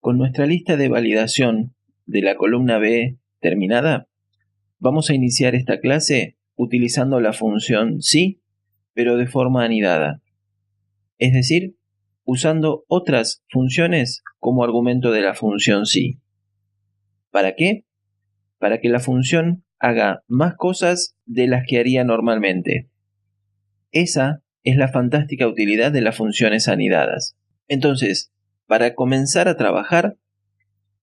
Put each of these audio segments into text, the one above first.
Con nuestra lista de validación de la columna B terminada, vamos a iniciar esta clase utilizando la función sí, pero de forma anidada. Es decir, usando otras funciones como argumento de la función sí. ¿Para qué? Para que la función haga más cosas de las que haría normalmente. Esa es la fantástica utilidad de las funciones anidadas. Entonces, para comenzar a trabajar,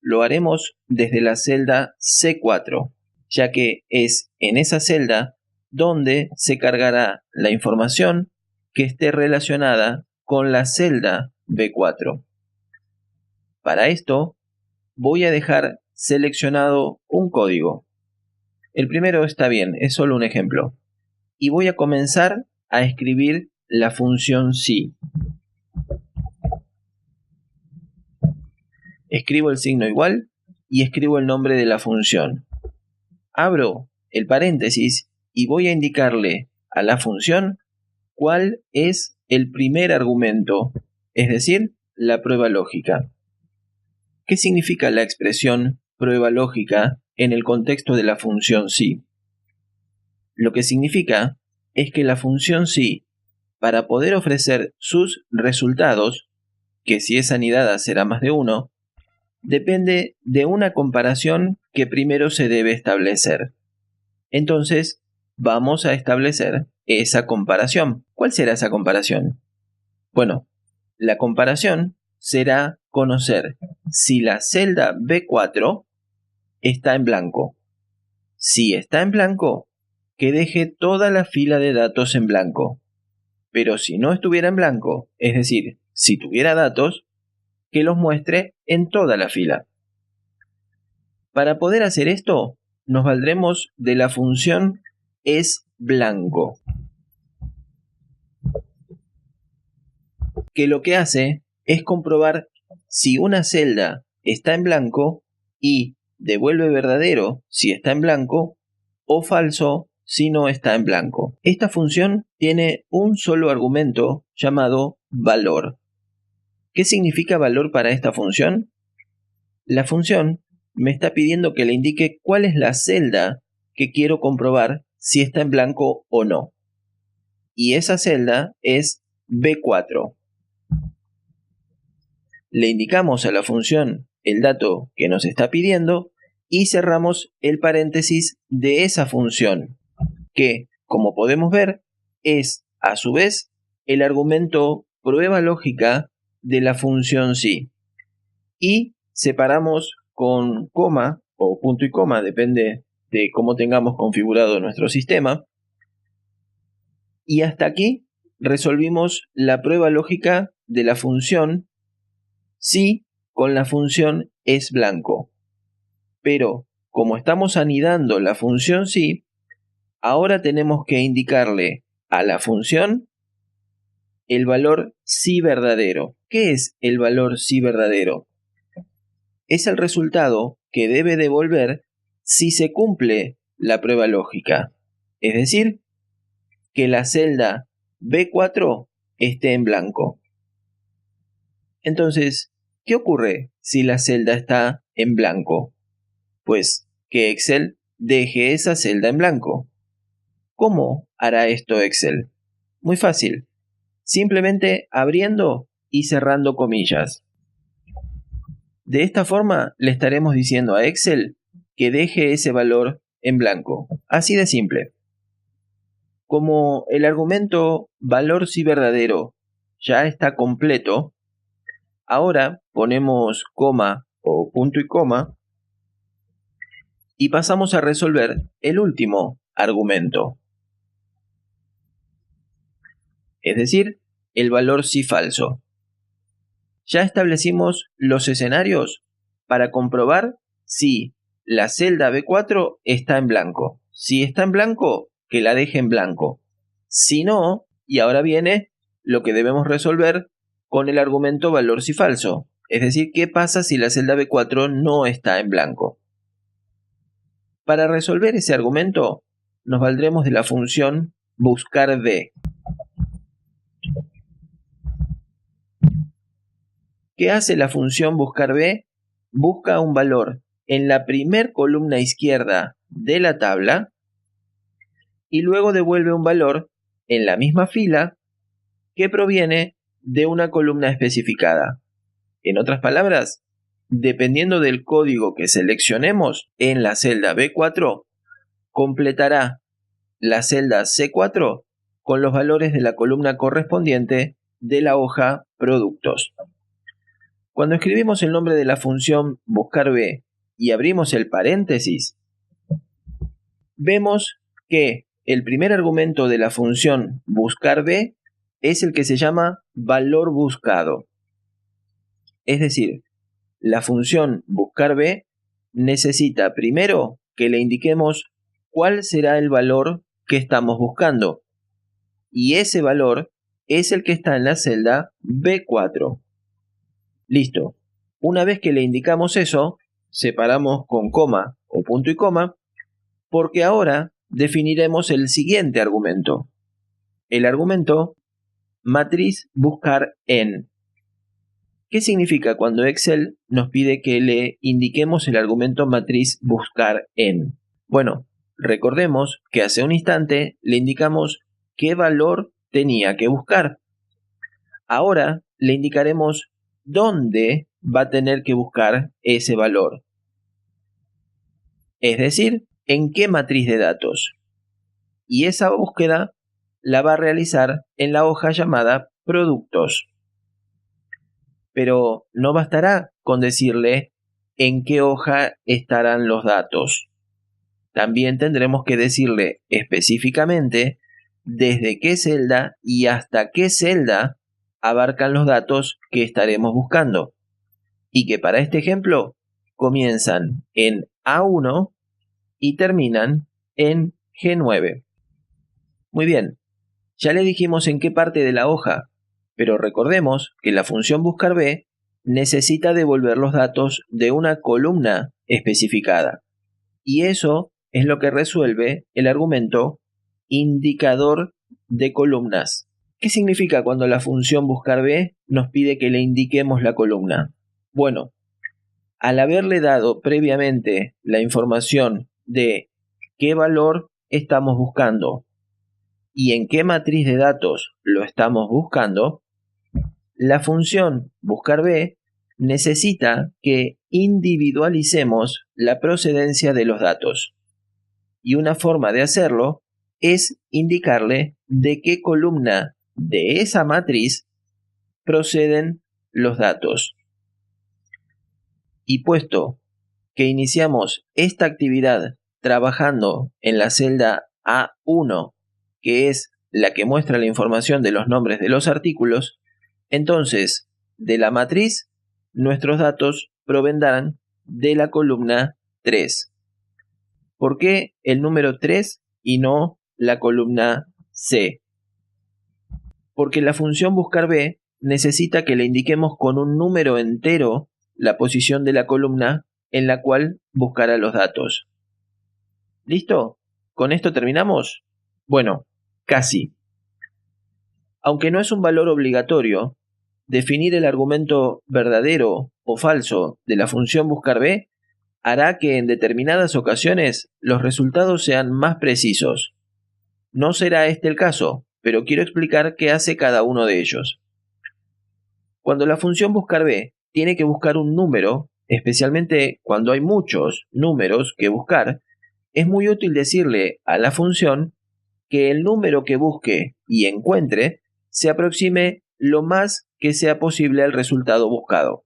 lo haremos desde la celda C4, ya que es en esa celda donde se cargará la información que esté relacionada con la celda B4. Para esto, voy a dejar seleccionado un código. El primero está bien, es solo un ejemplo. Y voy a comenzar a escribir la función sí. Escribo el signo igual y escribo el nombre de la función. Abro el paréntesis y voy a indicarle a la función cuál es el primer argumento, es decir, la prueba lógica. ¿Qué significa la expresión prueba lógica en el contexto de la función sí? Lo que significa es que la función sí, para poder ofrecer sus resultados, que si es anidada será más de 1, depende de una comparación que primero se debe establecer. Entonces, vamos a establecer esa comparación. ¿Cuál será esa comparación? Bueno, la comparación será conocer si la celda B4 está en blanco. Si está en blanco, que deje toda la fila de datos en blanco. Pero si no estuviera en blanco, es decir, si tuviera datos, que los muestre en toda la fila. Para poder hacer esto, nos valdremos de la función esBlanco, que lo que hace es comprobar si una celda está en blanco y devuelve verdadero si está en blanco o falso si no está en blanco. Esta función tiene un solo argumento llamado valor. ¿Qué significa valor para esta función? La función me está pidiendo que le indique cuál es la celda que quiero comprobar si está en blanco o no. Y esa celda es B4. Le indicamos a la función el dato que nos está pidiendo y cerramos el paréntesis de esa función, que, como podemos ver, es, a su vez, el argumento prueba lógica de la función sí. Y separamos con coma o punto y coma, depende de cómo tengamos configurado nuestro sistema. Y hasta aquí resolvimos la prueba lógica de la función sí con la función esBlanco. Pero como estamos anidando la función sí, ahora tenemos que indicarle a la función el valor sí verdadero. ¿Qué es el valor sí verdadero? Es el resultado que debe devolver si se cumple la prueba lógica. Es decir, que la celda B4 esté en blanco. Entonces, ¿qué ocurre si la celda está en blanco? Pues que Excel deje esa celda en blanco. ¿Cómo hará esto Excel? Muy fácil. Simplemente abriendo y cerrando comillas. De esta forma le estaremos diciendo a Excel que deje ese valor en blanco. Así de simple. Como el argumento valor sí verdadero ya está completo, ahora ponemos coma o punto y coma y pasamos a resolver el último argumento. Es decir, el valor sí falso. Ya establecimos los escenarios para comprobar si la celda B4 está en blanco. Si está en blanco, que la deje en blanco. Si no, y ahora viene lo que debemos resolver con el argumento valor sí falso. Es decir, ¿qué pasa si la celda B4 no está en blanco? Para resolver ese argumento, nos valdremos de la función buscar B. ¿Qué hace la función buscar B? busca un valor en la primer columna izquierda de la tabla y luego devuelve un valor en la misma fila que proviene de una columna especificada. En otras palabras, dependiendo del código que seleccionemos en la celda B4, completará la celda C4 con los valores de la columna correspondiente de la hoja productos. Cuando escribimos el nombre de la función buscar B y abrimos el paréntesis, vemos que el primer argumento de la función buscar B es el que se llama valor buscado. Es decir, la función buscar B necesita primero que le indiquemos cuál será el valor que estamos buscando. Y ese valor es el que está en la celda B4. Listo. Una vez que le indicamos eso, separamos con coma o punto y coma, porque ahora definiremos el siguiente argumento. El argumento matriz buscar en. ¿Qué significa cuando Excel nos pide que le indiquemos el argumento matriz buscar en? Bueno, recordemos que hace un instante le indicamos qué valor tenía que buscar. Ahora le indicaremos dónde va a tener que buscar ese valor. Es decir, en qué matriz de datos. Y esa búsqueda la va a realizar en la hoja llamada productos. Pero no bastará con decirle en qué hoja estarán los datos. También tendremos que decirle específicamente desde qué celda y hasta qué celda abarcan los datos que estaremos buscando. Y que para este ejemplo comienzan en A1 y terminan en G9. Muy bien, ya le dijimos en qué parte de la hoja, pero recordemos que la función buscar B necesita devolver los datos de una columna especificada. Y eso es lo que resuelve el argumento indicador de columnas. ¿Qué significa cuando la función buscar B nos pide que le indiquemos la columna? Bueno, al haberle dado previamente la información de qué valor estamos buscando y en qué matriz de datos lo estamos buscando, la función buscar B necesita que individualicemos la procedencia de los datos. Y una forma de hacerlo es indicarle de qué columna de esa matriz proceden los datos. Y puesto que iniciamos esta actividad trabajando en la celda A1, que es la que muestra la información de los nombres de los artículos, entonces de la matriz nuestros datos provendrán de la columna 3. ¿Por qué el número 3 y no la columna C? Porque la función buscar B necesita que le indiquemos con un número entero la posición de la columna en la cual buscará los datos. ¿Listo? ¿Con esto terminamos? Bueno, casi. Aunque no es un valor obligatorio, definir el argumento verdadero o falso de la función buscar B hará que en determinadas ocasiones los resultados sean más precisos. No será este el caso, pero quiero explicar qué hace cada uno de ellos. Cuando la función buscar B tiene que buscar un número, especialmente cuando hay muchos números que buscar, es muy útil decirle a la función que el número que busque y encuentre se aproxime lo más que sea posible al resultado buscado.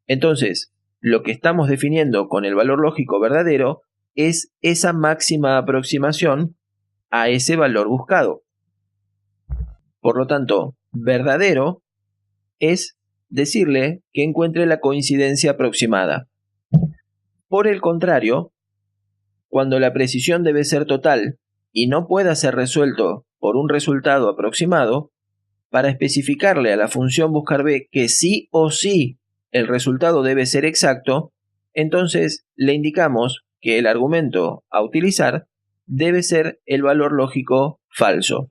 Entonces, lo que estamos definiendo con el valor lógico verdadero es esa máxima aproximación a ese valor buscado. Por lo tanto, verdadero es decirle que encuentre la coincidencia aproximada. Por el contrario, cuando la precisión debe ser total y no pueda ser resuelto por un resultado aproximado, para especificarle a la función buscar B que sí o sí el resultado debe ser exacto, entonces le indicamos que el argumento a utilizar debe ser el valor lógico falso.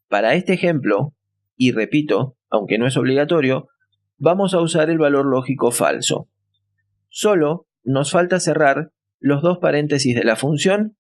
Para este ejemplo, y repito, aunque no es obligatorio, vamos a usar el valor lógico falso. Solo nos falta cerrar los dos paréntesis de la función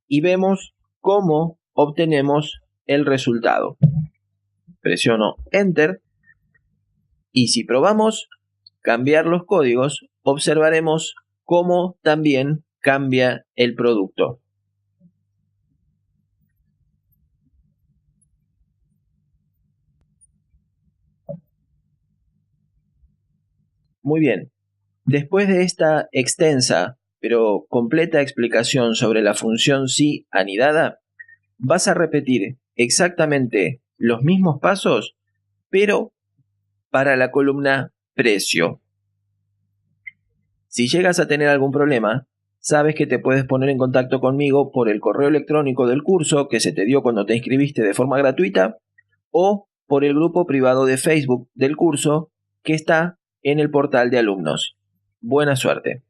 y vemos cómo obtenemos el resultado. Presiono Enter y si probamos cambiar los códigos, observaremos cómo también cambia el producto. Muy bien, después de esta extensa pero completa explicación sobre la función si anidada, vas a repetir exactamente los mismos pasos, pero para la columna precio. Si llegas a tener algún problema, sabes que te puedes poner en contacto conmigo por el correo electrónico del curso que se te dio cuando te inscribiste de forma gratuita o por el grupo privado de Facebook del curso que está en el portal de alumnos. Buena suerte.